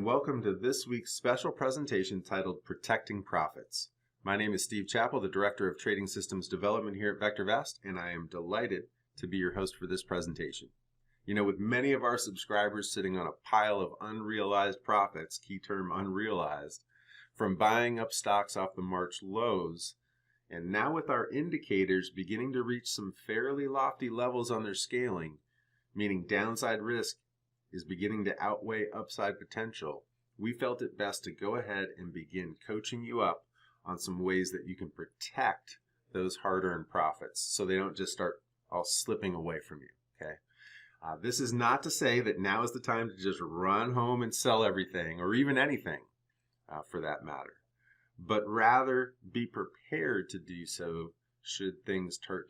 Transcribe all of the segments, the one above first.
welcome to this week's special presentation titled Protecting Profits. My name is Steve Chappell, the Director of Trading Systems Development here at VectorVest, and I am delighted to be your host for this presentation. You know, with many of our subscribers sitting on a pile of unrealized profits, key term unrealized, from buying up stocks off the March lows, and now with our indicators beginning to reach some fairly lofty levels on their scaling, meaning downside risk is beginning to outweigh upside potential, we felt it best to go ahead and begin coaching you up on some ways that you can protect those hard-earned profits so they don't just start all slipping away from you, okay? This is not to say that now is the time to just run home and sell everything or even anything for that matter, but rather be prepared to do so should things start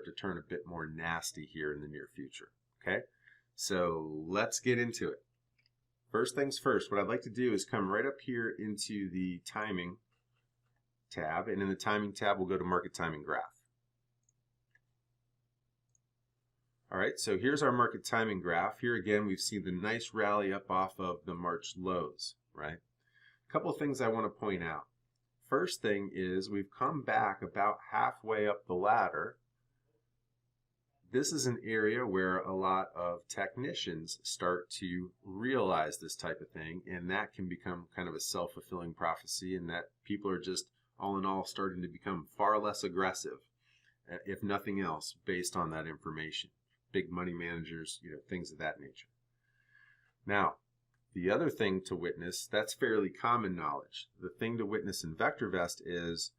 to turn a bit more nasty here in the near future, okay? So let's get into it. First things first, what I'd like to do is come right up here into the timing tab, and in the timing tab we'll go to market timing graph. All right, so here's our market timing graph. Here again we've seen the nice rally up off of the March lows, right? A couple of things I want to point out. First thing is we've come back about halfway up the ladder. This is an area where a lot of technicians start to realize this type of thing, and that can become kind of a self-fulfilling prophecy, and that people are just all in all starting to become far less aggressive, if nothing else, based on that information. Big money managers, you know, things of that nature. Now, the other thing to witness, that's fairly common knowledge. The thing to witness in VectorVest is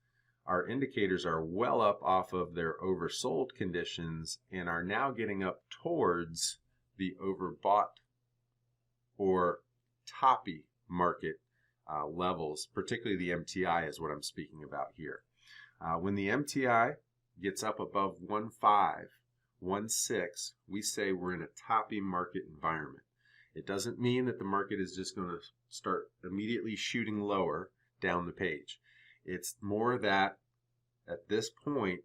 our indicators are well up off of their oversold conditions and are now getting up towards the overbought or toppy market levels, particularly the MTI is what I'm speaking about here. When the MTI gets up above 1.5, 1.6, we say we're in a toppy market environment. It doesn't mean that the market is just going to start immediately shooting lower down the page. It's more that at this point,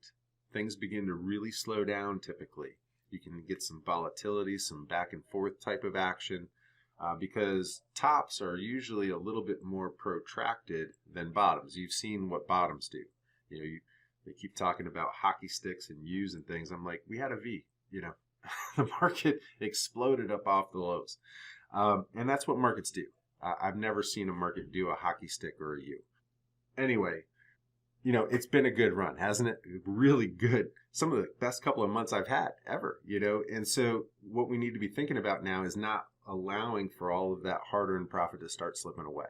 things begin to really slow down typically. You can get some volatility, some back and forth type of action, because tops are usually a little bit more protracted than bottoms. You've seen what bottoms do. You know, they keep talking about hockey sticks and U's and things. I'm like, we had a V, you know. The market exploded up off the lows. And that's what markets do. I've never seen a market do a hockey stick or a U. Anyway, you know, it's been a good run, hasn't it? Really good. Some of the best couple of months I've had ever, you know. And so what we need to be thinking about now is not allowing for all of that hard-earned profit to start slipping away.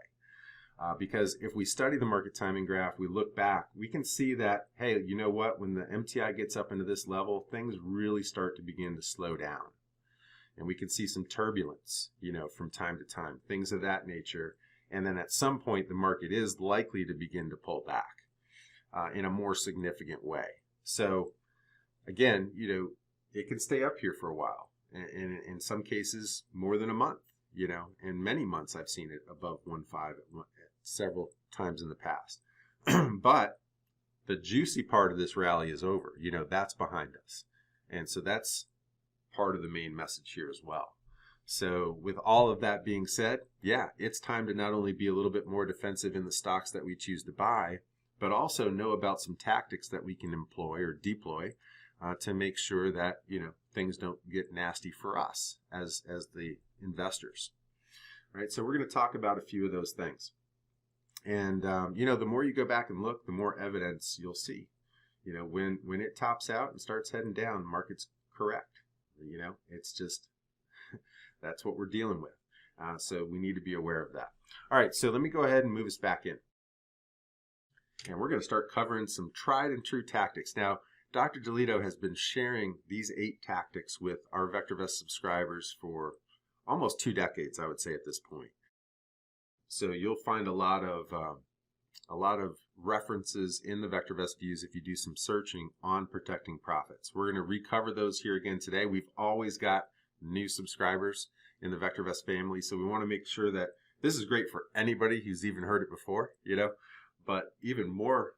Because if we study the market timing graph, we look back, we can see that, hey, you know what? When the MTI gets up into this level, things really start to begin to slow down. And we can see some turbulence, you know, from time to time, things of that nature. And then at some point, the market is likely to begin to pull back in a more significant way. So again, you know, it can stay up here for a while. And in some cases, more than a month, you know, and many months I've seen it above 1.5 several times in the past. But the juicy part of this rally is over. You know, that's behind us. And so that's part of the main message here as well. So with all of that being said, yeah, it's time to not only be a little bit more defensive in the stocks that we choose to buy, but also know about some tactics that we can employ or deploy to make sure that, you know, things don't get nasty for us as the investors. All right, so we're going to talk about a few of those things. And, you know, the more you go back and look, the more evidence you'll see. You know, when it tops out and starts heading down, the market's correct. You know, it's just, that's what we're dealing with. So we need to be aware of that. All right, so let me go ahead and move us back in. And we're going to start covering some tried and true tactics. Now, Dr. DeLito has been sharing these 8 tactics with our VectorVest subscribers for almost 2 decades, I would say, at this point. So you'll find a lot of references in the VectorVest views if you do some searching on protecting profits. We're going to recover those here again today. We've always got new subscribers in the VectorVest family, so we want to make sure that this is great for anybody who's even heard it before, you know, but even more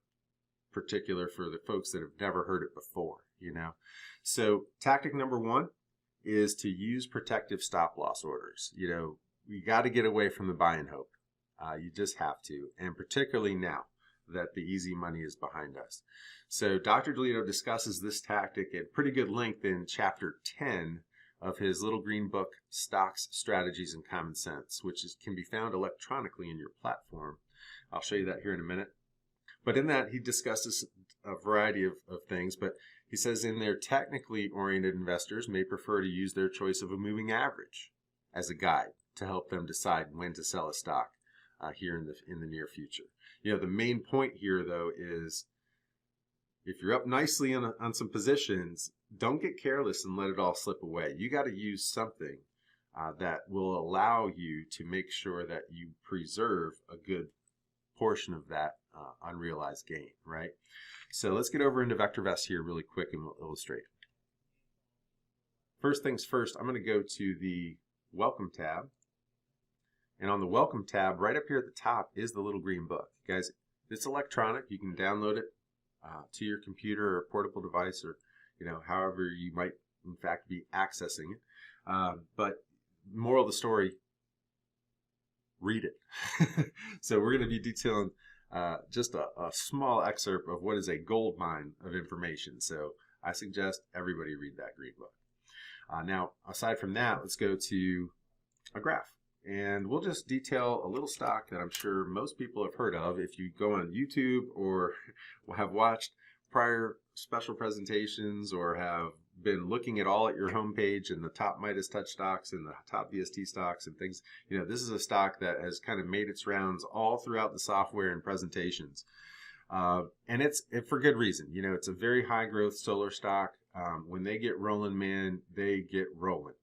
particular for the folks that have never heard it before, you know. So tactic number 1 is to use protective stop loss orders. You know, we got to get away from the buy and hope. You just have to, and particularly now that the easy money is behind us. So Dr. DeLito discusses this tactic at pretty good length in chapter 10 of his little green book, Stocks, Strategies, and Common Sense, which can be found electronically in your platform. I'll show you that here in a minute. But in that, he discusses a variety of things, but he says in there, technically oriented investors may prefer to use their choice of a moving average as a guide to help them decide when to sell a stock here in the near future. You know, the main point here, though, is if you're up nicely on some positions, don't get careless and let it all slip away. You got to use something that will allow you to make sure that you preserve a good portion of that unrealized gain, right? So let's get over into VectorVest here really quick and we'll illustrate. First things first, I'm going to go to the Welcome tab. And on the Welcome tab, right up here at the top is the little green book. Guys, it's electronic. You can download it to your computer or portable device, or however you might in fact be accessing it. But moral of the story, read it. So we're going to be detailing just a small excerpt of what is a gold mine of information. So I suggest everybody read that green book. Now, aside from that, let's go to a graph. And we'll just detail a little stock that I'm sure most people have heard of. If you go on YouTube or have watched prior special presentations or have been looking at your homepage and the top Midas Touch stocks and the top VST stocks and things, this is a stock that has kind of made its rounds all throughout the software and presentations. And it's for good reason. It's a very high growth solar stock. When they get rolling, man, they get rolling.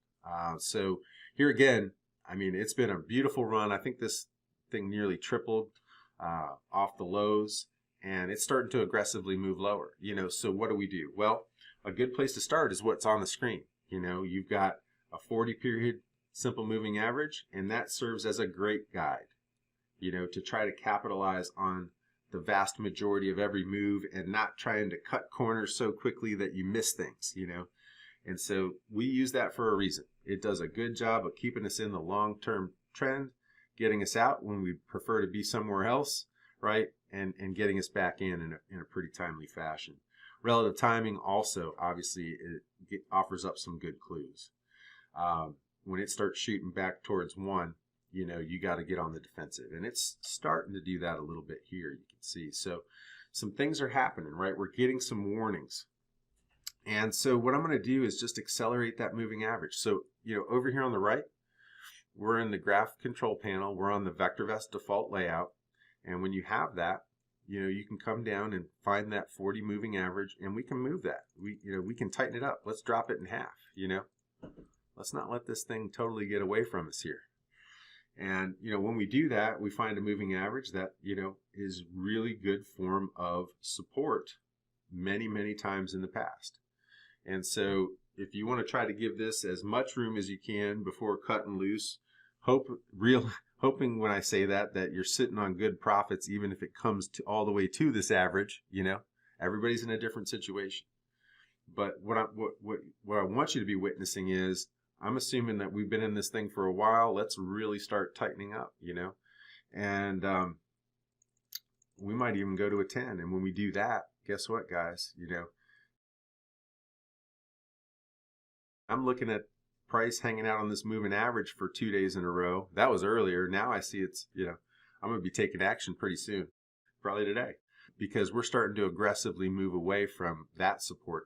So here again, it's been a beautiful run. I think this thing nearly tripled off the lows, and it's starting to aggressively move lower. So what do? Well, a good place to start is what's on the screen. You've got a 40-period simple moving average, and that serves as a great guide, to try to capitalize on the vast majority of every move and not trying to cut corners so quickly that you miss things, And so we use that for a reason. It does a good job of keeping us in the long-term trend, getting us out when we prefer to be somewhere else, right? And getting us back in a pretty timely fashion. Relative timing also, obviously, it offers up some good clues. When it starts shooting back towards 1, you got to get on the defensive. And it's starting to do that a little bit here, you can see. So some things are happening, right? We're getting some warnings. And so what I'm going to do is just accelerate that moving average. So, over here on the right, we're in the graph control panel. We're on the VectorVest default layout. And when you have that, you can come down and find that 40 moving average, and we can move that. We can tighten it up. Let's drop it in half, Let's not let this thing totally get away from us here. And, when we do that, we find a moving average that, is really good form of support many, many times in the past. And so if you want to try to give this as much room as you can before cutting loose, hoping when I say that you're sitting on good profits, even if it comes to all the way to this average, everybody's in a different situation. But what I want you to be witnessing is, I'm assuming that we've been in this thing for a while. Let's really start tightening up, and we might even go to a 10. And when we do that, guess what, guys? I'm looking at price hanging out on this moving average for 2 days in a row. That was earlier. Now I see it's, I'm going to be taking action pretty soon, probably today, because we're starting to aggressively move away from that support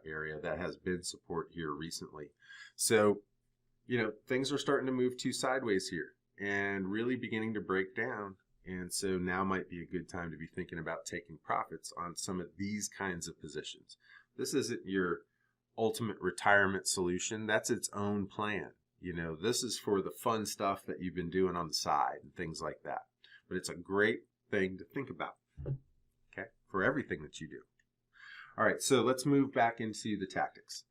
area that has been support here recently. So, things are starting to move sideways here and really beginning to break down. And so now might be a good time to be thinking about taking profits on some of these kinds of positions. This isn't your ultimate retirement solution. That's its own plan. This is for the fun stuff that you've been doing on the side and things like that. But it's a great thing to think about, okay, for everything that you do. All right, so let's move back into the tactics.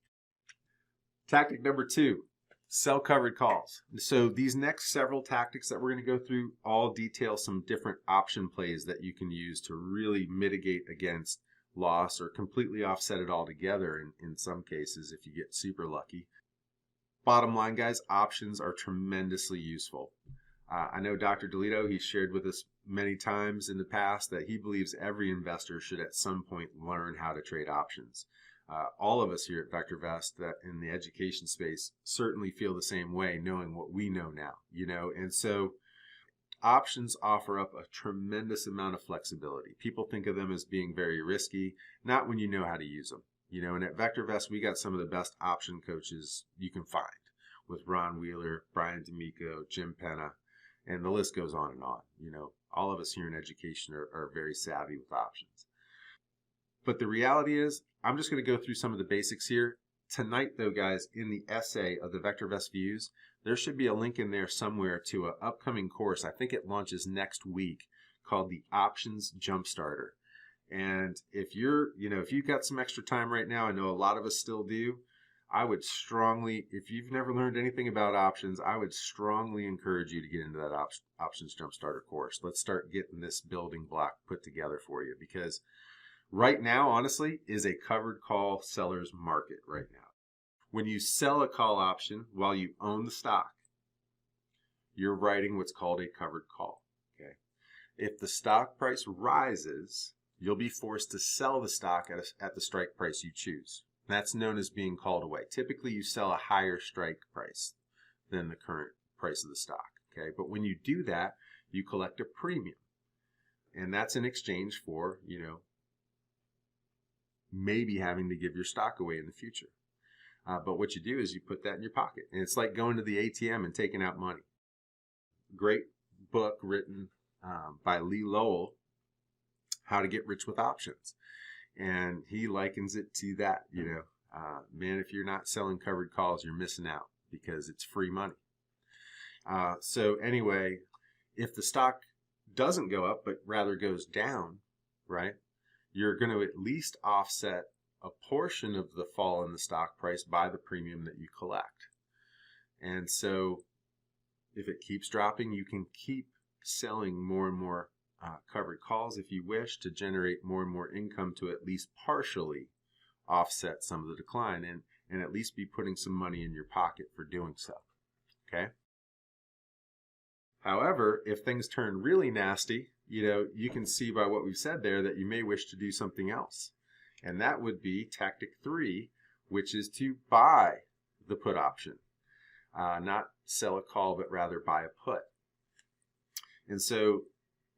Tactic number 2, sell covered calls. So these next several tactics that we're going to go through all detail some different option plays that you can use to really mitigate against loss or completely offset it altogether in some cases if you get super lucky. bottom line, guys, options are tremendously useful. I know Dr. DeLito, he shared with us many times in the past that he believes every investor should at some point learn how to trade options. All of us here at VectorVest that in the education space certainly feel the same way, knowing what we know now, and so options offer up a tremendous amount of flexibility. People think of them as being very risky, not when you know how to use them. And at VectorVest, we got some of the best option coaches you can find with Ron Wheeler, Brian D'Amico, Jim Penna, and the list goes on and on. All of us here in education are very savvy with options. But the reality is, I'm just going to go through some of the basics here. Tonight, though, guys, in the essay of the VectorVest Views, there should be a link in there somewhere to an upcoming course. I think it launches next week called the Options Jumpstarter. And if you've got some extra time right now, I know a lot of us still do, I would strongly, if you've never learned anything about options, I would strongly encourage you to get into that Options Jumpstarter course. Let's start getting this building block put together for you, because right now, honestly, is a covered call seller's market right now. When you sell a call option while you own the stock, you're writing what's called a covered call. Okay. If the stock price rises, you'll be forced to sell the stock at the strike price you choose. That's known as being called away. Typically, you sell a higher strike price than the current price of the stock. Okay. But when you do that, you collect a premium. And that's in exchange for, maybe having to give your stock away in the future. But what you do is you put that in your pocket. And it's like going to the ATM and taking out money. Great book written by Lee Lowell, How to Get Rich with Options. And he likens it to that, man, if you're not selling covered calls, you're missing out because it's free money. So anyway, if the stock doesn't go up, but rather goes down, right, you're going to at least offset a portion of the fall in the stock price by the premium that you collect. And so if it keeps dropping, you can keep selling more and more covered calls if you wish to generate more and more income to at least partially offset some of the decline and at least be putting some money in your pocket for doing so. Okay. However, if things turn really nasty, you can see by what we've said there that you may wish to do something else. And that would be tactic 3, which is to buy the put option. Not sell a call, but rather buy a put. And so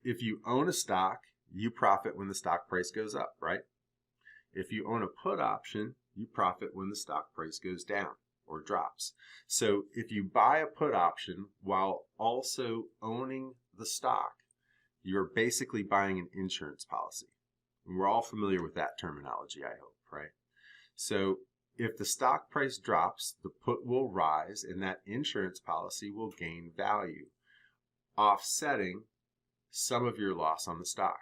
if you own a stock, you profit when the stock price goes up, right? If you own a put option, you profit when the stock price goes down or drops. So if you buy a put option while also owning the stock, you're basically buying an insurance policy. And we're all familiar with that terminology, I hope, right? So if the stock price drops, the put will rise and that insurance policy will gain value, offsetting some of your loss on the stock.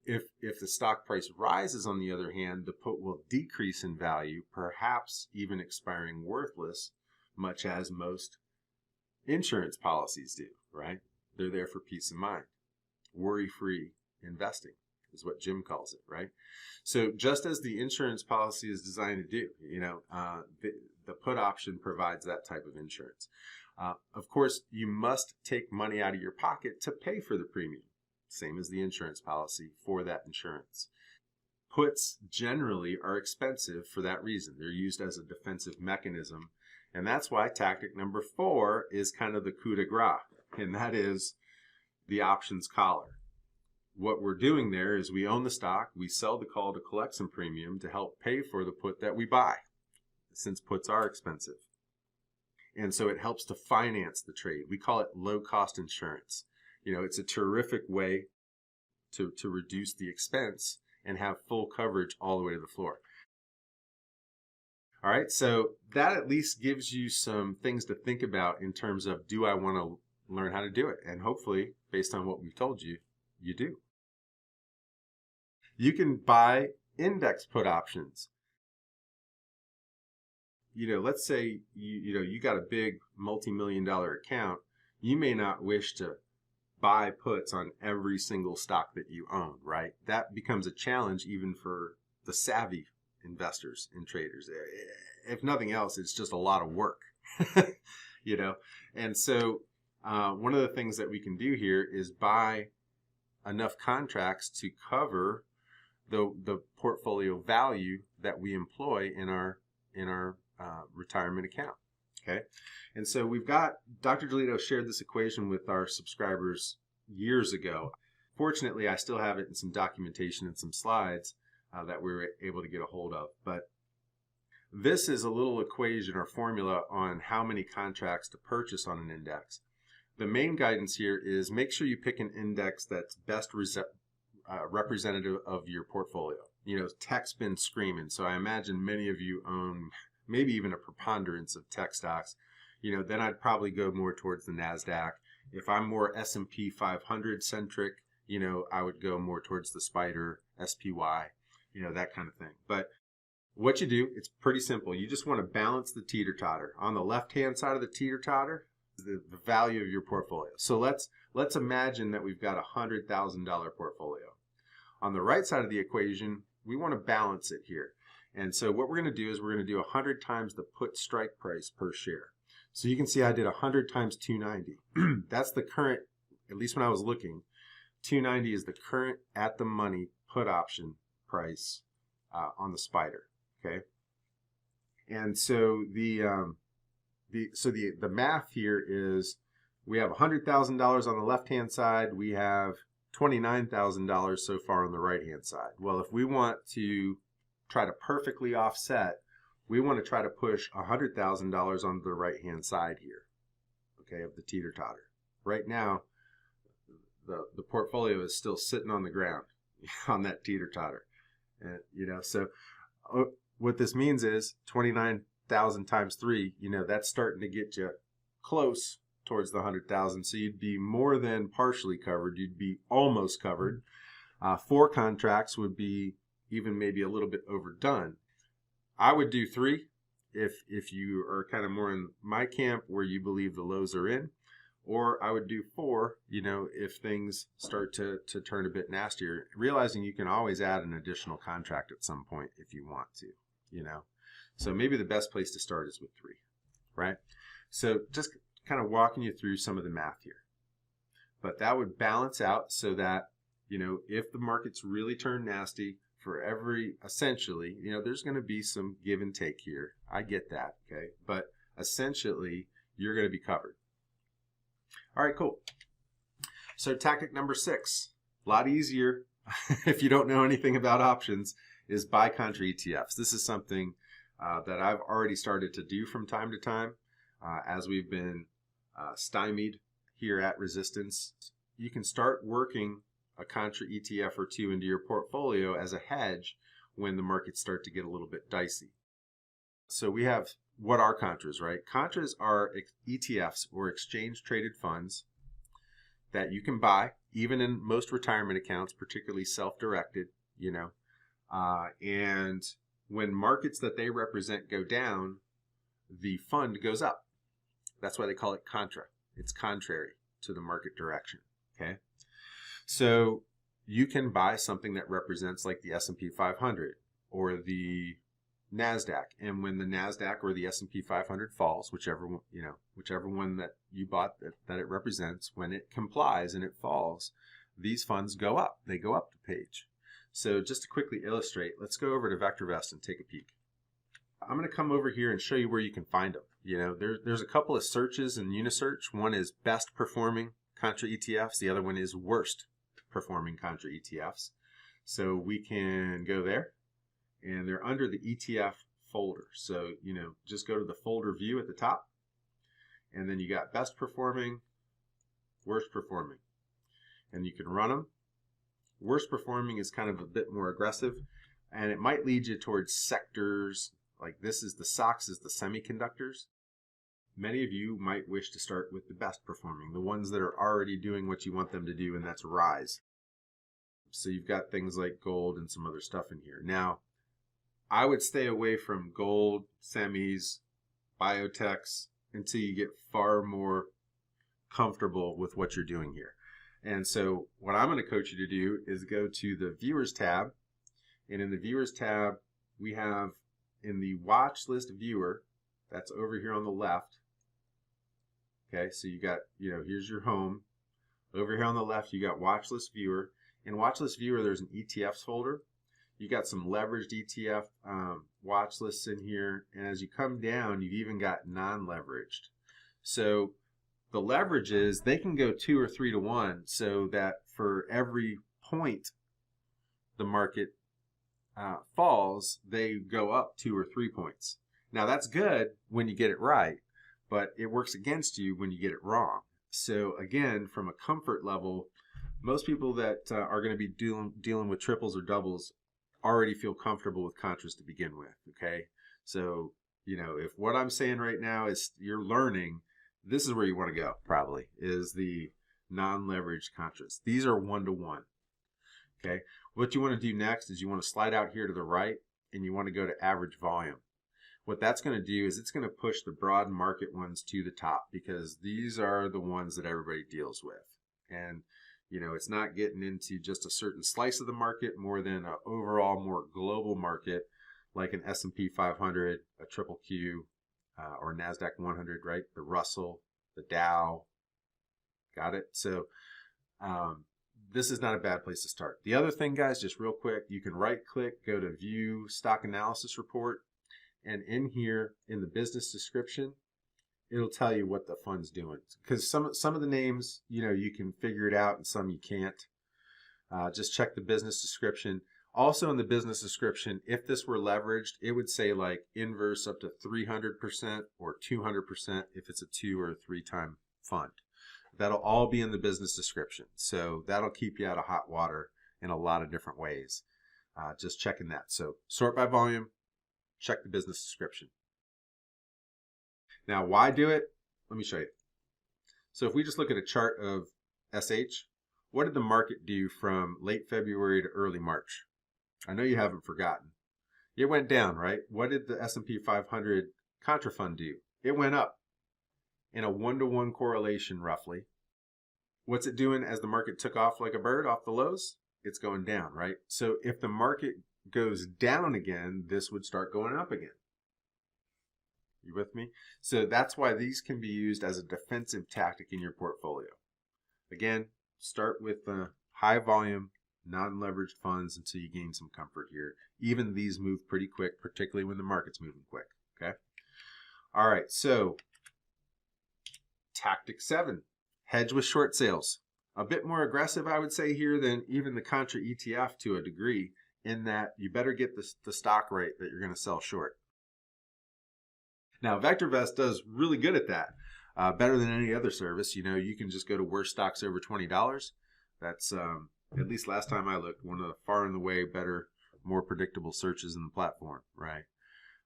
If the stock price rises, on the other hand, the put will decrease in value, perhaps even expiring worthless, much as most insurance policies do, right? They're there for peace of mind. Worry-free investing is what Jim calls it, right? So just as the insurance policy is designed to do, the put option provides that type of insurance. Of course, you must take money out of your pocket to pay for the premium, same as the insurance policy for that insurance. Puts generally are expensive for that reason. They're used as a defensive mechanism. And that's why tactic number 4 is kind of the coup de grace, and that is the options collar. What we're doing there is we own the stock, we sell the call to collect some premium to help pay for the put that we buy, since puts are expensive. And so it helps to finance the trade. We call it low-cost insurance. It's a terrific way to reduce the expense and have full coverage all the way to the floor. All right, so that at least gives you some things to think about in terms of, do I want to learn how to do it? And hopefully, based on what we've told you, you do. You can buy index put options. Let's say you got a big multi-million-dollar account. You may not wish to buy puts on every single stock that you own, right? That becomes a challenge even for the savvy investors and traders. If nothing else, it's just a lot of work, you know. And so one of the things that we can do here is buy enough contracts to cover the portfolio value that we employ in our retirement account. Okay, and so we've got Dr. Delito shared this equation with our subscribers years ago. Fortunately, I still have it in some documentation and some slides that we were able to get a hold of. But this is a little equation or formula on how many contracts to purchase on an index. The main guidance here is make sure you pick an index that's best representative of your portfolio. You know, tech's been screaming, so I imagine many of you own maybe even a preponderance of tech stocks. You know, then I'd probably go more towards the NASDAQ. If I'm more S&P 500 centric, you know, I would go more towards the SPDR, SPY, you know, that kind of thing. But what you do, it's pretty simple. You just want to balance the teeter-totter. On the left-hand side of the teeter-totter, the value of your portfolio. So let's imagine that we've got a $100,000 portfolio. On the right side of the equation, we want to balance it here. And so what we're going to do is we're going to do 100 times the put strike price per share. So you can see I did 100 times 290. That's the current, at least when I was looking, 290 is the current at the money put option price on the SPDR. Okay. And so the math here is we have $100,000 on the left-hand side. We have $29,000 so far on the right-hand side. Well, if we want to try to perfectly offset, we want to try to push $100,000 on the right-hand side here, okay, of the teeter-totter. Right now, the portfolio is still sitting on the ground on that teeter-totter. And, you know, so what this means is 29,000 times 3, you know, that's starting to get you close towards the 100,000. So you'd be more than partially covered. You'd be almost covered. 4 contracts would be even maybe a little bit overdone. I would do 3 if you are kind of more in my camp where you believe the lows are in, or I would do 4, you know, if things start to turn a bit nastier, realizing you can always add an additional contract at some point if you want to, you know. So maybe the best place to start is with 3, right? So just kind of walking you through some of the math here. But that would balance out so that, you know, if the markets really turn nasty, for every, essentially, you know, there's going to be some give and take here. I get that, okay? But essentially, you're going to be covered. All right, cool. So tactic number 6, a lot easier if you don't know anything about options, is buy Contra ETFs. This is something that I've already started to do from time to time as we've been stymied here at Resistance. You can start working a Contra ETF or 2 into your portfolio as a hedge when the markets start to get a little bit dicey. So we have, what are Contras, right? Contras are ETFs or exchange traded funds that you can buy, even in most retirement accounts, particularly self-directed, you know. And when markets that they represent go down, the fund goes up. That's why they call it Contra. It's contrary to the market direction, okay? So you can buy something that represents like the S&P 500 or the NASDAQ. And when the NASDAQ or the S&P 500 falls, whichever one that you bought that it represents, when it complies and it falls, these funds go up. They go up the page. So just to quickly illustrate, let's go over to VectorVest and take a peek. I'm going to come over here and show you where you can find them. You know, there's a couple of searches in Unisearch. One is best performing Contra ETFs. The other one is worst performing Contra ETFs. So we can go there, and they're under the ETF folder. So, you know, just go to the folder view at the top, and then you got best performing, worst performing, and you can run them. Worst performing is kind of a bit more aggressive, and it might lead you towards sectors like this is the SOX is the semiconductors. Many of you might wish to start with the best performing, the ones that are already doing what you want them to do, and that's rise. So you've got things like gold and some other stuff in here. Now, I would stay away from gold, semis, biotechs until you get far more comfortable with what you're doing here. And so what I'm going to coach you to do is go to the Viewers tab. And in the Viewers tab, we have in the watch list viewer, that's over here on the left. Okay, so you got, here's your home. Over here on the left, you got watch list viewer. In watch list viewer, there's an ETFs folder. You got some leveraged ETF watch lists in here. And as you come down, you've even got non-leveraged. So the leverages, they can go 2 or 3 to 1, so that for every point the market falls, they go up 2 or 3 points. Now that's good when you get it right, but it works against you when you get it wrong. So again, from a comfort level, most people that are going to be dealing with triples or doubles already feel comfortable with Contras to begin with, okay? So, if what I'm saying right now is you're learning, this is where you want to go, probably, is the non-leveraged Contras. These are 1 to 1, okay? What you want to do next is you want to slide out here to the right, and you want to go to average volume. What that's going to do is it's going to push the broad market ones to the top, because these are the ones that everybody deals with. And, it's not getting into just a certain slice of the market more than an overall more global market, like an S&P 500, a triple Q, or NASDAQ 100, right? The Russell, the Dow. Got it? So this is not a bad place to start. The other thing, guys, just real quick, you can right click, go to view stock analysis report. And in here, in the business description, it'll tell you what the fund's doing. Because some of the names, you can figure it out, and some you can't. Just check the business description. Also in the business description, if this were leveraged, it would say like inverse up to 300% or 200% if it's a 2 or 3 time fund. That'll all be in the business description. So that'll keep you out of hot water in a lot of different ways. Just checking that. So sort by volume. Check the business description. Now, why do it? Let me show you. So if we just look at a chart of SH, what did the market do from late February to early March? I know you haven't forgotten. It went down, right? What did the S&P 500 Contra Fund do? It went up in a 1 to 1 correlation, roughly. What's it doing as the market took off like a bird off the lows? It's going down, right? So if the market goes down again, this would start going up again. You with me? So that's why these can be used as a defensive tactic in your portfolio. Again, start with high volume, non-leveraged funds until you gain some comfort here. Even these move pretty quick, particularly when the market's moving quick. Okay. All right. So tactic 7, hedge with short sales. A bit more aggressive, I would say, here than even the Contra ETF to a degree, in that you better get the stock right that you're going to sell short. Now, VectorVest does really good at that, better than any other service. You can just go to worst stocks over $20. That's, at least last time I looked, one of the far and away better, more predictable searches in the platform, right?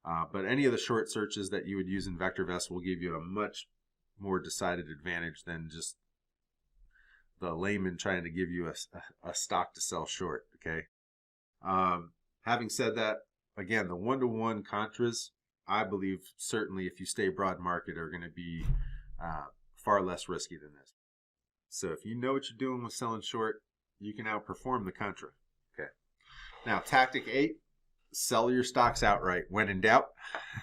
But any of the short searches that you would use in VectorVest will give you a much more decided advantage than just the layman trying to give you a stock to sell short, okay? Having said that, again, the 1 to 1 Contras, I believe certainly if you stay broad market, are going to be far less risky than this. So if you know what you're doing with selling short, you can outperform the Contra. Okay. Now, tactic 8, sell your stocks outright when in doubt.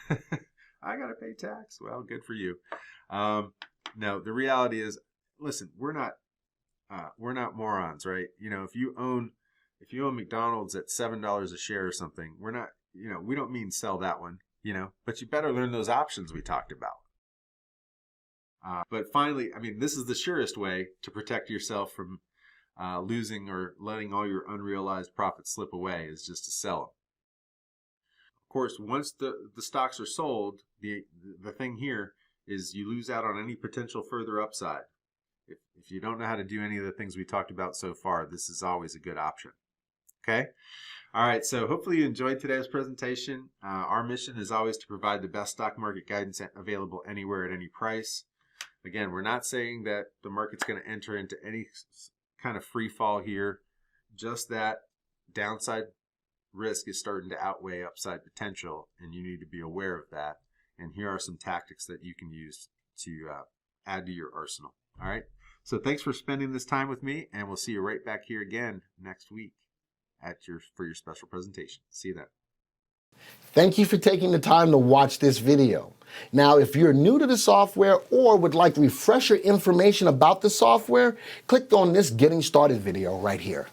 I got to pay tax. Well, good for you. No, the reality is, listen, we're not morons, right? If you own McDonald's at $7 a share or something, we're not, we don't mean sell that one. But you better learn those options we talked about. But finally, this is the surest way to protect yourself from losing or letting all your unrealized profits slip away, is just to sell them. Of course, once the stocks are sold, the thing here is you lose out on any potential further upside. If you don't know how to do any of the things we talked about so far, this is always a good option. Okay? All right, so hopefully you enjoyed today's presentation. Our mission is always to provide the best stock market guidance available anywhere at any price. Again, we're not saying that the market's going to enter into any kind of free fall here. Just that downside risk is starting to outweigh upside potential, and you need to be aware of that. And here are some tactics that you can use to add to your arsenal. All right, so thanks for spending this time with me, and we'll see you right back here again next week for your special presentation. See you then. Thank you for taking the time to watch this video. Now, if you're new to the software or would like refresher information about the software, click on this Getting Started video right here.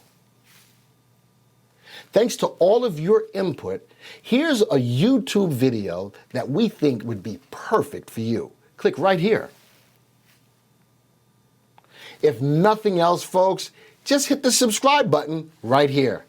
Thanks to all of your input, here's a YouTube video that we think would be perfect for you. Click right here. If nothing else, folks, just hit the subscribe button right here.